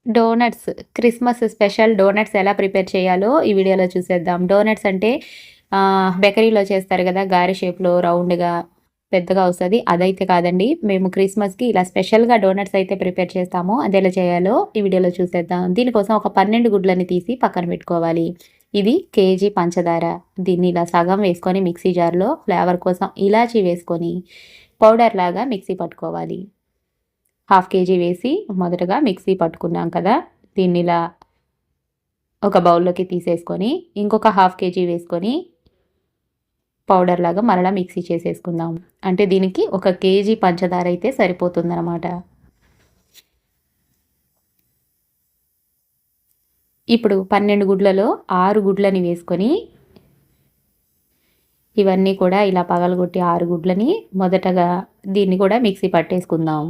Donuts, Christmas special donuts ఎలా prepare చేయాలో ఈ వీడియోలో చూసేద్దాం. డోనట్స్ అంటే బేకరీలో చేస్తారు గదా! గారె షేప్‌లో రౌండ్‌గా పెద్దగా వస్తది. అదైతే కాదండి. మేము క్రిస్మస్‌కి ఇలా స్పెషల్‌గా డోనట్స్ అయితే ప్రిపేర్ చేస్తాము. అదెలా చేయాలో ఈ వీడియోలో చూసేద్దాం. దీనికోసం ఒక 12 గుడ్లని తీసి పక్కన పెట్టుకోవాలి. ఇది కేజీ పంచదార. దీన్ని ఇలా సగం వేసుకొని మిక్సీ జార్‌లో ఫ్లేవర్ కోసం ఇలాచీ వేసుకొని పౌడర్ లాగా మిక్సీ పట్టుకోవాలి. హాఫ్ కేజీ వేసి మొదటగా మిక్సీ పట్టుకున్నాం కదా! దీన్నిలా ఒక బౌల్‌లోకి తీసేసుకొని, ఇంకొక హాఫ్ కేజీ వేసుకొని పౌడర్ లాగా మరలా మిక్సీ చేసేసుకుందాం. అంటే దీనికి ఒక కేజీ పంచదార అయితే సరిపోతుందనమాట. ఇప్పుడు 12 గుడ్లలో 6 గుడ్లని వేసుకొని, ఇవన్నీ కూడా ఇలా పగలగొట్టి 6 గుడ్లని మొదటగా దీన్ని కూడా మిక్సీ పట్టేసుకుందాం.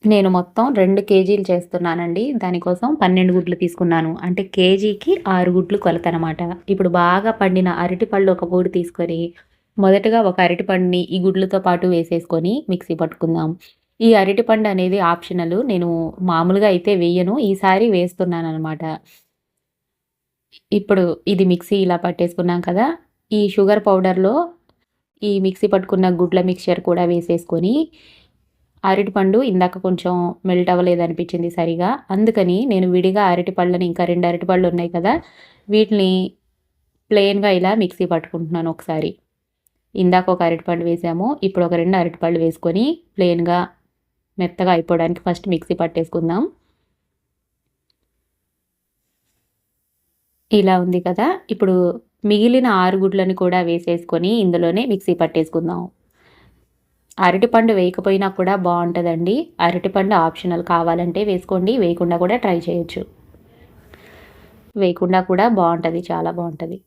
నేను మొత్తం 2 కేజీలు చేస్తున్నానండి. దానికోసం 12 గుడ్లు తీసుకున్నాను. అంటే కేజీకి 6 గుడ్లు కొలతనమాట. ఇప్పుడు బాగా పండిన అరటిపళ్ళు ఒక 3 తీసుకొని, మొదటగా ఒక అరటిపండుని ఈ గుడ్లతో పాటు వేసేసుకొని మిక్సీ పట్టుకుందాం. ఈ అరటిపండు అనేది ఆప్షనల్. నేను మామూలుగా అయితే వేయను. ఈసారి వేస్తున్నాననమాట. ఇప్పుడు ఇది మిక్సీ ఇలా పట్టేసుకున్నాం కదా! ఈ షుగర్ పౌడర్‌లో ఈ మిక్సీ పట్టుకున్న గుడ్ల మిక్స్చర్ కూడా వేసేసుకొని అరటిపండు ఇందాక కొంచెం మెల్ట్ అవ్వలేదనిపించింది సరిగా. అందుకని నేను విడిగా అరటిపళ్ళని ఇంకా 2 అరటిపళ్ళు ఉన్నాయి కదా! వీటిని ప్లెయిన్‌గా ఇలా మిక్సీ పట్టుకుంటున్నాను ఒకసారి. ఇందాక ఒక అరటిపండు వేసాము. ఇప్పుడు ఒక 2 అరటిపళ్ళు వేసుకొని ప్లెయిన్‌గా మెత్తగా అయిపోవడానికి ఫస్ట్ మిక్సీ పట్టేసుకుందాం. ఇలా ఉంది కదా! ఇప్పుడు మిగిలిన 6 గుడ్లని కూడా వేసేసుకొని ఇందులోనే మిక్సీ పట్టేసుకుందాం. అరటిపండు వేయకపోయినా కూడా బావుంటదండి. అరటిపండు ఆప్షనల్ కావాలంటే వేసుకోండి. వేయకుండా కూడా ట్రై చేయొచ్చు. వేయకుండా కూడా బావుంటది. చాలా బావుంటది.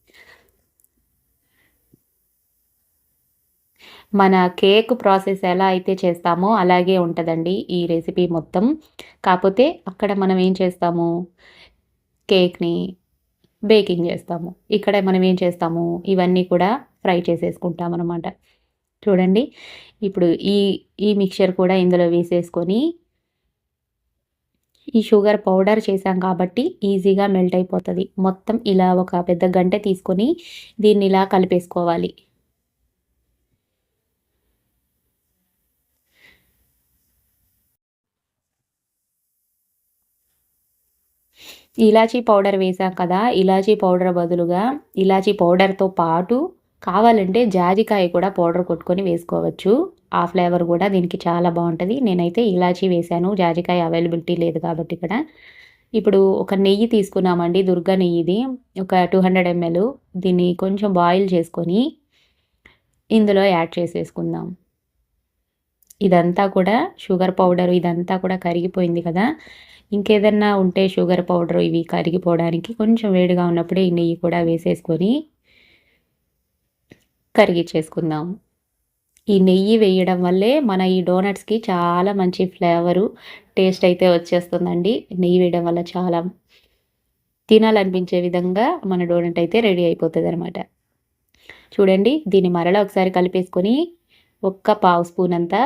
మన కేక్ ప్రాసెస్ ఎలా అయితే చేస్తామో అలాగే ఉంటదండి ఈ రెసిపీ మొత్తం. కాపోతే అక్కడ మనం ఏం చేస్తాము, కేక్‌ని బేకింగ్ చేస్తాము. ఇక్కడ మనం ఏం చేస్తాము, ఇవన్నీ కూడా ఫ్రై చేసేసుకుంటామనమాట. చూడండి. ఇప్పుడు ఈ ఈ మిక్స్చర్ కూడా ఇందులో వేసేసుకొని, ఈ షుగర్ పౌడర్ చేశాం కాబట్టి ఈజీగా మెల్ట్ అయిపోతది. మొత్తం ఇలా ఒక పెద్ద గంటె తీసుకొని దీన్నిలా కలిపేసుకోవాలి. ఇలాచీ పౌడర్ వేసాం కదా! ఇలాచీ పౌడర్ బదులుగా ఇలాచీ పౌడర్‌తో పాటు కావాలంటే జాజికాయ కూడా పౌడర్ కొట్టుకొని వేసుకోవచ్చు. ఆ ఫ్లేవర్ గూడా దీనికి చాలా బావుంటది. నేనైతే ఇలాచీ వేశాను. జాజికాయ అవైలబిలిటీ లేదు కాబట్టి ఇక్కడ. ఇప్పుడు ఒక నెయ్యి తీసుకున్నామండి. దుర్గా నెయ్యిది. ఒక 200 ఎంఎల్. దీన్ని కొంచెం బాయిల్ చేసుకొని ఇందులో యాడ్ చేసేసుకుందాం. ఇదంతా కూడా షుగర్ పౌడర్ ఇదంతా కూడా కరిగిపోయింది కదా! ఇంకేదన్నా ఉంటే షుగర్ పౌడర్ ఇవి కరిగిపోవడానికి కొంచెం వేడిగా ఉన్నప్పుడే ఈ నెయ్యి కూడా వేసేసుకొని కరిగిచ్చేసుకుందాం. ఈ నెయ్యి వేయడం వల్లే మన ఈ డోనట్స్‌కి చాలా మంచి ఫ్లేవరు, టేస్ట్ అయితే వచ్చేస్తుందండి. నెయ్యి వేయడం వల్ల చాలా తినాలనిపించే విధంగా మన డోనట్ అయితే రెడీ అయిపోతదనమాట. చూడండి దీన్ని మరలా ఒకసారి కలిపేసుకొని ఒక్క పావు స్పూన్ అంతా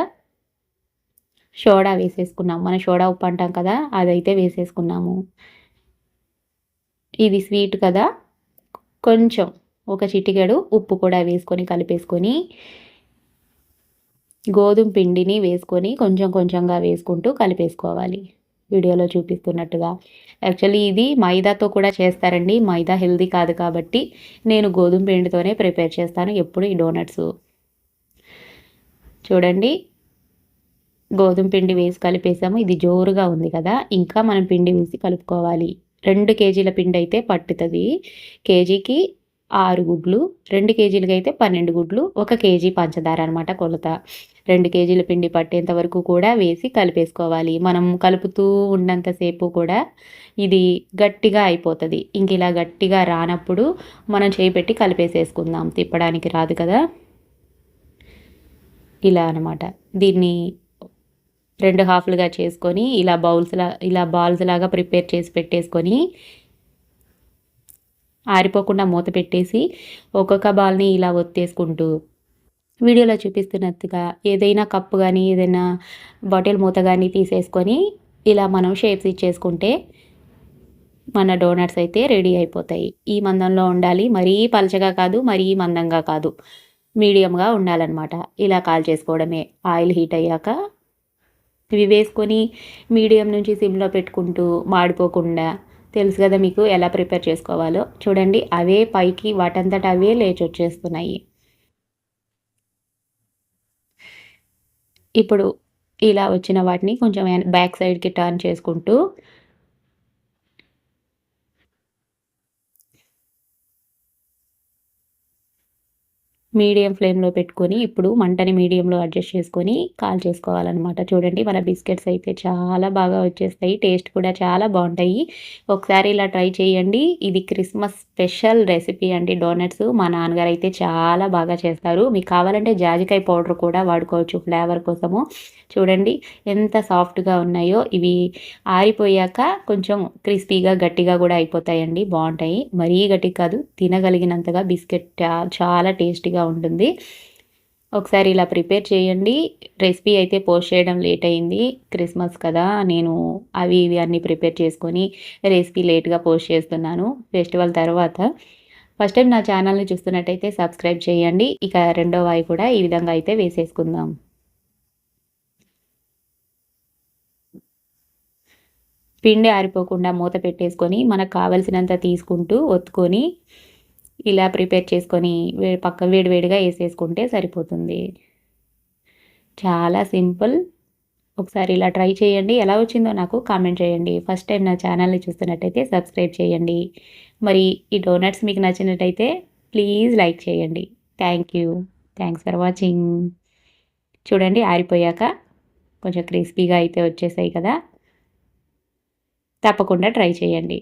సోడా వేసేసుకున్నాం. మనం సోడా ఉప్పు అంటాం కదా! అదైతే వేసేసుకున్నాము. ఇది స్వీట్ కదా! కొంచెం ఒక చిటికెడు ఉప్పు కూడా వేసుకొని కలిపేసుకొని, గోధుమ పిండిని వేసుకొని కొంచెం కొంచెంగా వేసుకుంటూ కలిపేసుకోవాలి. వీడియోలో చూపిస్తున్నట్టుగా. యాక్చువల్లీ ఇది మైదాతో కూడా చేస్తారండి. మైదా హెల్తీ కాదు కాబట్టి నేను గోధుమ పిండితోనే ప్రిపేర్ చేస్తాను ఎప్పుడు ఈ డోనట్సు. చూడండి గోధుమ పిండి వేసి కలిపేసాము. ఇది జోరుగా ఉంది కదా! ఇంకా మనం పిండి వేసి కలుపుకోవాలి. 2 కేజీల పిండి అయితే పట్టుతది. కేజీకి 6 గుడ్లు, 2 కేజీలకైతే 12 గుడ్లు, 1 కేజీ పంచదార అనమాట కొలత. 2 కేజీల పిండి పట్టేంత వరకు కూడా వేసి కలిపేసుకోవాలి. మనం కలుపుతూ ఉన్నంత సేపు కూడా ఇది గట్టిగా అయిపోతది. ఇంక ఇలా గట్టిగా రానప్పుడు మనం చేయి పెట్టి కలిపేసేసుకుందాం. తిప్పడానికి రాదు కదా! ఇలా అనమాట. దీన్ని 2 హాఫ్‌లుగా చేసుకొని ఇలా బాల్స్ లాగా ప్రిపేర్ చేసి పెట్టేసుకొని, ఆరిపోకుండా మూత పెట్టేసి ఒక్కొక్క బాల్‌ని ఇలా ఒత్తేసుకుంటూ వీడియోలో చూపిస్తున్నట్టుగా ఏదైనా కప్పు గానీ, ఏదైనా బాటిల్ మూత గానీ తీసేసుకొని ఇలా మనం షేప్స్ ఇచ్చేసుకుంటే మన డోనట్స్ అయితే రెడీ అయిపోతాయి. ఈ మందంలో ఉండాలి. మరీ పలచగా కాదు, మరీ మందంగా కాదు. మీడియంగా ఉండాలనమాట. ఇలా కాల్చేసుకోవడమే. ఆయిల్ హీట్ అయ్యాక ఇవి వేసుకొని మీడియం నుంచి సిమ్‌లో పెట్టుకుంటూ మాడిపోకుండా తెలుసు కదా మీకు ఎలా ప్రిపేర్ చేసుకోవాలో. చూడండి అవే పైకి వాటంతట అవే లేచొచ్చేస్తున్నాయి. ఇప్పుడు ఇలా వచ్చిన వాటిని కొంచెం బ్యాక్ సైడ్‌కి టర్న్ చేసుకుంటూ మీడియం ఫ్లేమ్‌లో పెట్టుకొని ఇప్పుడు మంటని మీడియంలో అడ్జస్ట్ చేసుకొని కాల్చేసుకోవాలనమాట. చూడండి మన బిస్కెట్స్ అయితే చాలా బాగా వచ్చేస్తాయి. టేస్ట్ కూడా చాలా బావుంటాయి. ఒకసారి ఇలా ట్రై చేయండి. ఇది క్రిస్మస్ స్పెషల్ రెసిపీ అండి డోనట్స్. మా నాన్నగారైతే చాలా బాగా చేస్తారు. మీకు కావాలంటే జాజికాయ పౌడర్ కూడా వాడుకోవచ్చు ఫ్లేవర్ కోసము. చూడండి ఎంత సాఫ్ట్‌గా ఉన్నాయో. ఇవి ఆరిపోయాక కొంచెం క్రిస్పీగా, గట్టిగా కూడా అయిపోతాయండి. బావుంటాయి. మరీ గట్టిగా కాదు, తినగలిగినంతగా బిస్కెట్ చాలా టేస్టీగా ఉంటుంది. ఒకసారి ఇలా ప్రిపేర్ చేయండి. రెసిపీ అయితే పోస్ట్ చేయడం లేట్ అయింది. క్రిస్మస్ కదా! నేను అవి ఇవి అన్నీ ప్రిపేర్ చేసుకొని రెసిపీ లేట్‌గా పోస్ట్ చేస్తున్నాను ఫెస్టివల్ తర్వాత. ఫస్ట్ టైం నా ఛానల్‌ని చూస్తున్నట్టయితే సబ్స్క్రైబ్ చేయండి. ఇక రెండో వాయి కూడా ఈ విధంగా అయితే వేసేసుకుందాం. పిండి ఆరిపోకుండా మూత పెట్టేసుకొని మనకు కావాల్సినంత తీసుకుంటూ ఒత్తుకొని ఇలా ప్రిపేర్ చేసుకొని వేడి వేడిగా ఏసేసుకుంటే సరిపోతుంది. చాలా సింపుల్. ఒకసారి ఇలా ట్రై చేయండి. ఎలా వచ్చిందో నాకు కామెంట్ చేయండి. ఫస్ట్ టైం నా ఛానల్‌ని చూస్తున్నట్టయితే సబ్స్క్రైబ్ చేయండి. మరి ఈ డోనట్స్ మీకు నచ్చినట్టయితే ప్లీజ్ లైక్ చేయండి. Thank you. Thanks for watching. చూడండి ఆరిపోయాక కొంచెం క్రిస్పీగా అయితే వచ్చేసాయి కదా! తప్పకుండా ట్రై చేయండి.